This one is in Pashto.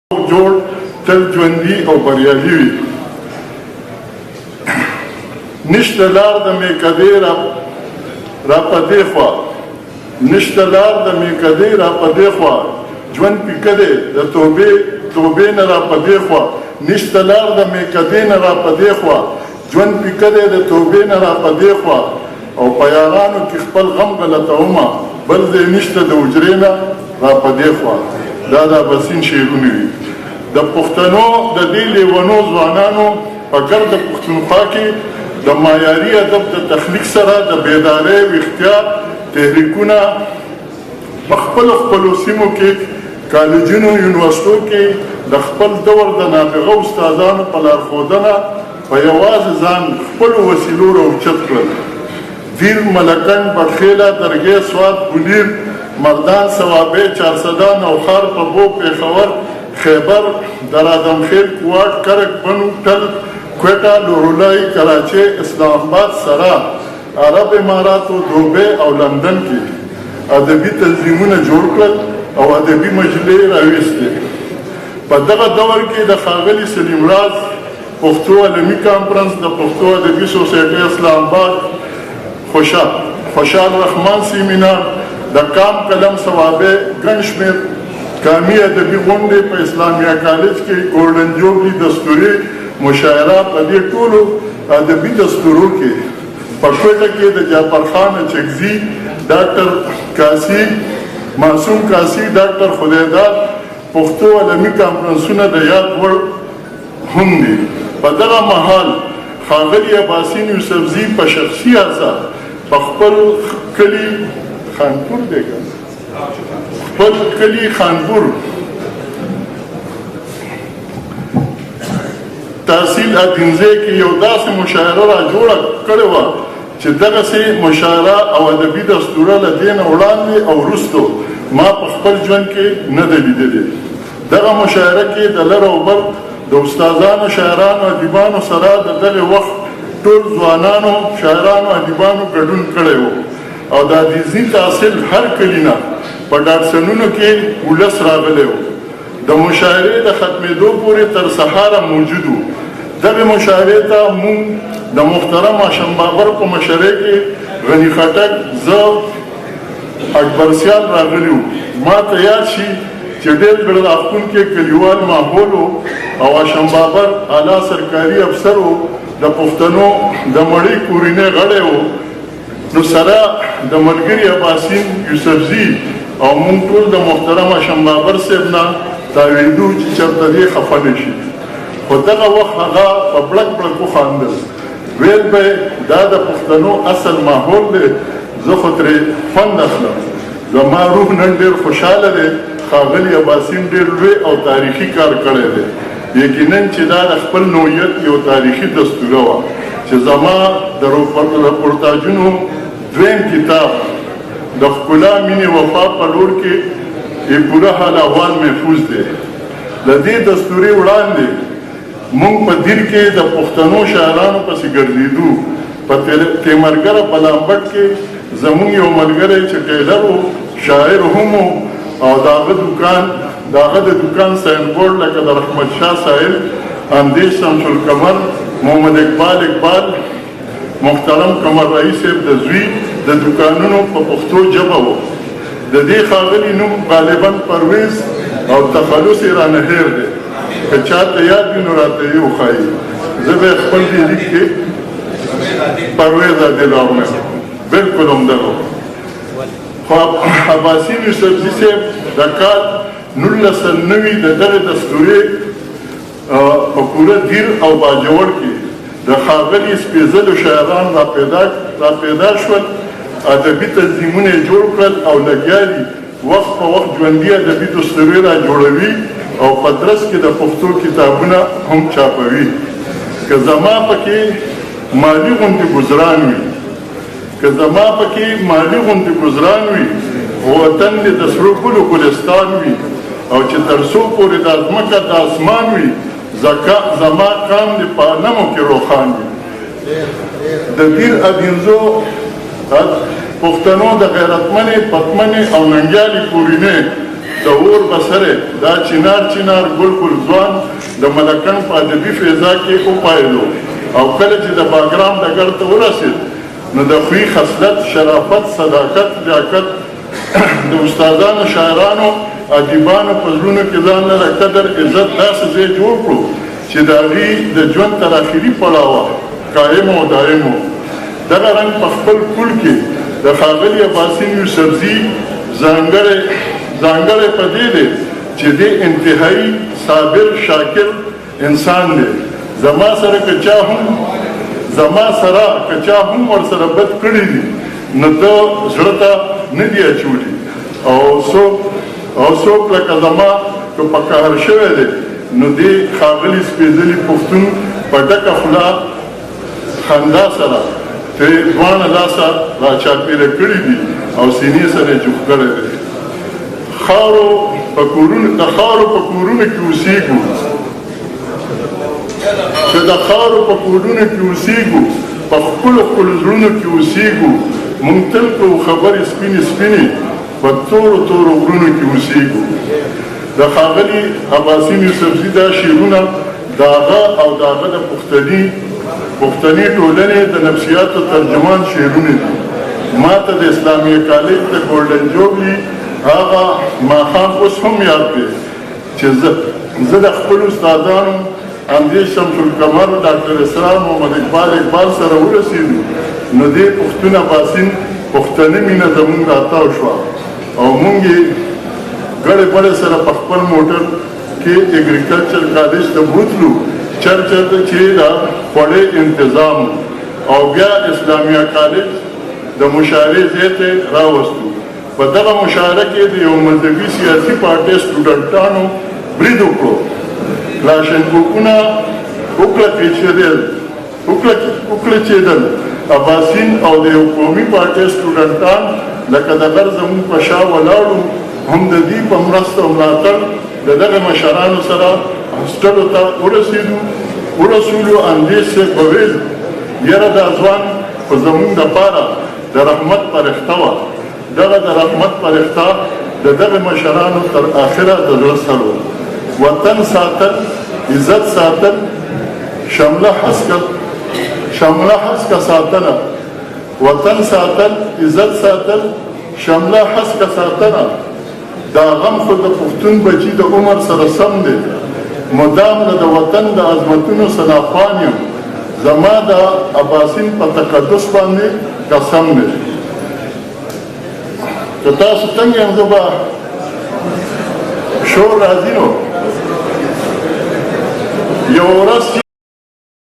جوړ تل ژوندي او بریالي وي. نشته لار د میکدې را په دې خوا، نشته لار د میکدې را په دې خوا، ژوند پیکه دی د توبې نه را په دې خوا، نشته لار د میکدې نه را په دې خوا، ژوند پیکه دی د توبې نه را په دې خوا. او په یارانو کې خپل غم غلطومه، بل ځای نشته د حجرې نه را په دې خوا. دا د اباسین شعرونه وي. د پښتنو د دې لیونو ځوانانو په ګرد پښتونخوا کې د معیاري ادب د تخلیق سره د بیدارۍ ویښتیا تحریکونه په خپلو سیمو کې، کالجونو، یونیورسټو کې د خپل دور د نابغه استادانو په لارښودنه په یوازې ځان خپلو وسیلو راوچت کړل. دیر، ملکن، بټخیله، درګۍ، سوات، بولیر، مردان، ثوابې، چارسده، نوخار، پبو، پېښور، خیبر، درادمخیل، کوټ، کرک، بنو، ټل، کوټه، لورولای، کراچۍ، اسلام آباد، سرا، عرب اماراتو، دوبۍ او لندن کې ادبي تنظیمونه جوړ کړل او ادبي مجلې راویستې. په دغه دور کې د ښاغلي سلیم راز پښتو علمي کانفرنس، د پښتو ادبي سوسایټۍ اسلام آباد، خوشحال رحمان سیمینار، د کام قلم ثوابې، ګڼ شمېر کامي ادبي غونډې په اسلامیه کالج کې، ګولډن جوبلي دستوري مشاعره، په دې ټولو ادبي دستورو کې په کوټه کې د جعفر خان اچکزي، ډاکټر کاسي، معصوم کاسي، ډاکټر خدایداد پښتو علمي کانفرنسونه د یاد وړ هم دي. په دغه مهال ښاغلي اباسین یوسفزي په شخصي اساس په خپل کلي خانپور دی خپل کلي خانپور تحصیل ادینځای کې یو داسې مشاعره را جوړه کړې وه چې دغسې مشاعره او ادبي دستوره له دې نه وړاندې او وروستو ما په خپل ژوند کې نه ده لیدلې. دغه مشاعره کې د لر او بر د استادانو، شاعرانو، ادیبانو سره د دغه وخت ټول ځوانانو، شاعرانو، ادیبانو ګډون کړی و او د عزیزي تحصیل هر کلي نه په ډاډسنونو کې ولس راغلی و. د مشاعرې د ختمېدو پورې تر سهاره موجود و. دغې مشاعرې ته مونږ د محترم هاشم بابر په مشرۍ کې غني خټک، زه، اکبر سیال راغلي وو. ما ته یاد شي چې ډېر زړه راښکونکی کلیوال ماحول و او هاشم بابر اعلی سرکاري افسر و، د پښتنو د مړۍ کورنۍ غړی و. نو سره د ملګري اباسین یوسفزي او مونږ ټول د محترم هاشم بابر صاحب نه تاویدو چې چېرته دې خفه نه شي. خو دغه وخت هغه په بړک بړک وخاندل، ویل به دا د پښتنو اصل ماحول دی، زه خو ترې خوند اخلم. زما روح نن ډېر خوشحاله دی. ښاغلي اباسین ډېر لوی او تاریخي کار کړی دی. یقینا چې دا د خپل نوعیت یو تاریخي دستوره وه چې زما د رپورتاجونو دویم کتاب د ښکلا مینې وفا په لور کې یې پوره حال احوال محفوظ دی. د دې دستورې وړاندې مونږ په دیر کې د پښتنو شاعرانو پسې ګرځېدو. په تیمرګره په لامبټ کې زمونږ یو ملګری چې ټیلر و، شاعر هم و او د هغه د دوکان ساین بورډ لکه د رحمت شاه ساحل، اندیش شمس القمر، محمد اقبال، محترم قمر رئیس صاحب د زوی د دوکانونو په پښتو ژبه و. د دې ښاغلي نوم غالبا پرویز او تخلص یې رانه هیر دی. که چاته یاد وي نو راته یې وښایي. زه به یې خپل دې لیک کې پرویز عادل راوړم. بلکل همدغه خو اباسین یوسفزي صاحب د کال 1990 د دغې دستورې په پوره دیر او باجوړ کې د ښاغلي سپېڅلو شاعران را پیدا شول. ادبي تنظیمونه یې جوړ کړل او لګیا دي وخت په وخت ژوندي ادبي دستورې را جوړوي او په درس کې د پښتو کتابونه هم چاپوي. که زما پکې مالي غوندې ګزران وي، وطن دې د سرو ګلو ګلستان وي او چې تر څو پورې دا ځمکه د اسمان وي، زما قام دې په نمو کې روښان وي. د دیر ادینځو پښتنو د غیرتمنې، پتمنې او ننګیالې کورنۍ د اور بسره دا چنار ګل ځوان د ملکن په ادبي فضا کې وپایلو او کله چې د باګرام ډګر ته ورسېد نو د خوی خصلت شرافت صداقت لیاقت د استادانو شاعرانو ادیبانو په زړونو کې ځان لره قدر عزت داسې ځای جوړ کړو چې د هغې د ژوند تر اخري پړاوه قایم او دایم و دغه رنګ په خپل کل کې د ښاغلي عباسین یوسفزي ځانګړی په دې دی چې دی انتهایی صابر شاکر انسان دی زما سره که چا هم ورسره بد کړي دي نو ته زړه ته نه دي اچولي او څوک لکه زما که په قهر شوی دی نو دې ښاغلي سپېڅلي پښتون په ډکه خوله خندا سره ترې دواړه لاسه راچاپېره کړي دي او سینې سره یې جوخ کړی دی د خاورو په کورونو کې اوسېږو چې د خاورو په کورونو کې اوسېږو په خپلو زړونو کې اوسېږو موږ تل کوو خبرې سپینې په تورو غرونو کې اوسېږو د ښاغلي عباسین یوسفزي دا شعرونه د هغه او د هغه د پښتني ټولنې د نفسیاتو ترجمان شعرونه دي ما ته د اسلامیه کالج د ګولډن جوبلي هغه ماښام اوس هم یاد دی چې زه د خپلو استادانو همدې شمس القمر ډاکټر اسرار محمد اقبال سره ورسېدو نو دې پښتون عباسین پښتني مینه زموږ راتاو شوه او موږ یې ګړې بړې سره په خپل موټر کې اګریکلچر کالج ته بوتلو چرته چې دا خوړې انتظام او بیا اسلامیه کالج د مشاعرې ځای ته راوستو په دغه مشاعره کې د یو مذهبي سیاسي پارټۍ سټوډنټانو برید وکړو کلاشینکوفونه وکړچېدل عباسین او د یو قومي پارټۍ سټوډنټان لکه د غر زموږ په شا ولاړو هم د دې په مرسته او ملاتړ د دغه مشرانو سره هاسټلو ته ورسولو اندیز صاحب به ویل یاره دا ځوان خو زموږ دپاره د رحمت فرښته وه دغه د رحمت فرښته د دغه مشرانو تر آخره د زړه سر و وطن ساتل عزت ساتل شمله حسکه ساتنه وطن ساتل عزت ساتل شمله حسکه ساتنه دا غم خو د پښتون بچي د عمر سره سم دی مدام د وطن د عظمتونو سناخوان یم زما د عباسین په تقدس باندې قسم دی که تاسو څنګه یم زه به شور راځي نو یو ورځ چې